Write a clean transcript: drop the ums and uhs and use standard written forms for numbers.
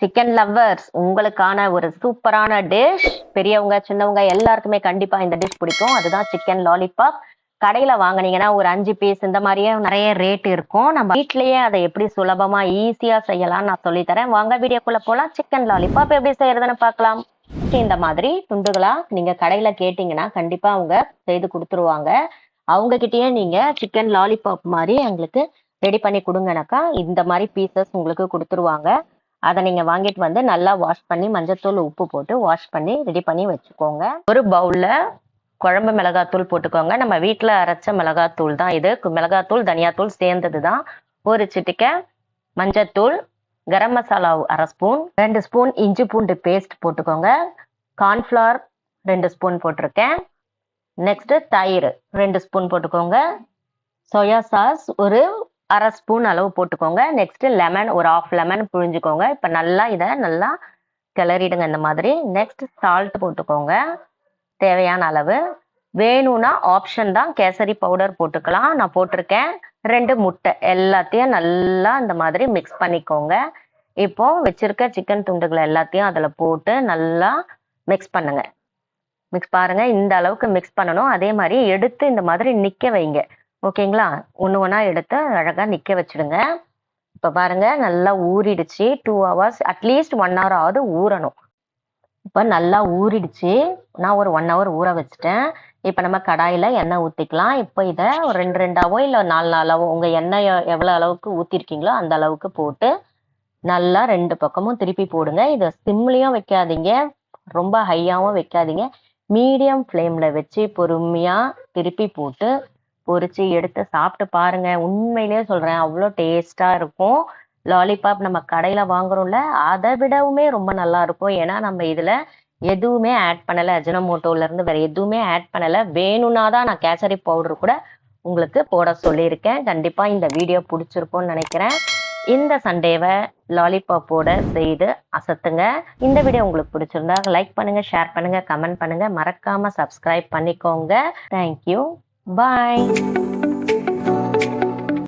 Chicken lovers உங்களுக்கான ஒரு சூப்பரான டிஷ். பெரியவங்க சின்னவங்க எல்லாருக்குமே கண்டிப்பா இந்த டிஷ் பிடிக்கும். அதுதான் சிக்கன் லாலிபாப். கடையில வாங்குனீங்கன்னா ஒரு 5 பீஸ் இந்த மாதிரியே நிறைய ரேட் இருக்கும். நம்ம வீட்லயே அதை எப்படி சுலபமா ஈஸியா செய்யலாம் நான் சொல்லி தரேன். வாங்க வீடியோக்குள்ள போலாம். சிக்கன் லாலிபாப் எப்படி செய்யறதுன்னு பார்க்கலாம். இந்த மாதிரி துண்டுகளா நீங்க கடையில கேட்டீங்கன்னா கண்டிப்பா அவங்க செய்து கொடுத்துருவாங்க. அவங்க கிட்டயே நீங்க சிக்கன் லாலிபாப் மாதிரி எங்களுக்கு ரெடி பண்ணி கொடுங்கனாக்கா இந்த மாதிரி பீசஸ் உங்களுக்கு கொடுத்துருவாங்க. அதை நீங்க வாங்கிட்டு வந்து நல்லா வாஷ் பண்ணி மஞ்சத்தூள் உப்பு போட்டு வாஷ் பண்ணி ரெடி பண்ணி வச்சுக்கோங்க. ஒரு பவுல்ல குழம்பு மிளகாத்தூள் போட்டுக்கோங்க. நம்ம வீட்டில் அரைச்ச மிளகாத்தூள் தான் இது. மிளகாத்தூள் தனியாத்தூள் சேர்ந்தது தான். ஒரு சிட்டிக்கை மஞ்சத்தூள், கரம் மசாலா 1/2 ஸ்பூன், 2 ஸ்பூன் இஞ்சி பூண்டு பேஸ்ட் போட்டுக்கோங்க. கார்ன்ஃப்ளவர் 2 ஸ்பூன் போட்டிருக்கேன். நெக்ஸ்ட் தயிர் 2 ஸ்பூன் போட்டுக்கோங்க. சோயா சாஸ் ஒரு 1/2 ஸ்பூன் அளவு போட்டுக்கோங்க. நெக்ஸ்ட் லெமன் ஒரு 1/2 லெமன் புழிஞ்சுக்கோங்க. இப்போ நல்லா இதை நல்லா கிளறிடுங்க இந்த மாதிரி. நெக்ஸ்ட் சால்ட் போட்டுக்கோங்க தேவையான அளவு. வேணும்னா ஆப்ஷன் தான், கேசரி பவுடர் போட்டுக்கலாம். நான் போட்டிருக்கேன். 2 முட்டை எல்லாத்தையும் நல்லா இந்த மாதிரி மிக்ஸ் பண்ணிக்கோங்க. இப்போ வச்சிருக்க சிக்கன் துண்டுகளை எல்லாத்தையும் அதில் போட்டு நல்லா மிக்ஸ் பண்ணுங்க. மிக்ஸ் பாருங்க, இந்த அளவுக்கு மிக்ஸ் பண்ணணும். அதே மாதிரி எடுத்து இந்த மாதிரி நிற்க வைங்க. ஓகேங்களா? ஒன்று ஒன்றா எடுத்து அழகாக நிற்க வச்சுடுங்க. இப்போ பாருங்க நல்லா ஊறிடுச்சு. 2 ஹவர்ஸ் அட்லீஸ்ட் 1 ஹவர் ஆகுது ஊறணும். இப்போ நல்லா ஊறிடுச்சு. நான் ஒரு 1 ஹவர் ஊற வச்சுட்டேன். இப்போ நம்ம கடாயில் எண்ணெய் ஊற்றிக்கலாம். இப்போ இதை ஒரு 2 2ஆவோ இல்லை 4 4ஆவோ உங்கள் எண்ணெய் எவ்வளோ அளவுக்கு ஊற்றிருக்கீங்களோ அந்த அளவுக்கு போட்டு நல்லா 2 பக்கமும் திருப்பி போடுங்க. இதை சிம்லேயும் வைக்காதீங்க, ரொம்ப ஹையாகவும் வைக்காதீங்க. மீடியம் ஃப்ளேமில் வச்சு பொறுமையாக திருப்பி போட்டு பொரிச்சு எடுத்து சாப்பிட்டு பாருங்க. உண்மையிலேயே சொல்கிறேன், அவ்வளோ டேஸ்ட்டாக இருக்கும். லாலிபாப் நம்ம கடையில் வாங்குறோம்ல, அதை விடவுமே ரொம்ப நல்லா இருக்கும். ஏன்னா நம்ம இதில் எதுவுமே ஆட் பண்ணலை. அஜினமோட்டோலேருந்து வேறு எதுவுமே ஆட் பண்ணலை. வேணும்னா தான் நான் கேசரி பவுடர் கூட உங்களுக்கு போட சொல்லியிருக்கேன். கண்டிப்பாக இந்த வீடியோ பிடிச்சிருக்கும்னு நினைக்கிறேன். இந்த சண்டேவை லாலிபாப்போட செய்து அசத்துங்க. இந்த வீடியோ உங்களுக்கு பிடிச்சிருந்தா லைக் பண்ணுங்க, ஷேர் பண்ணுங்க, கமெண்ட் பண்ணுங்க, மறக்காம சப்ஸ்கிரைப் பண்ணிக்கோங்க. தேங்க்யூ, பாய்.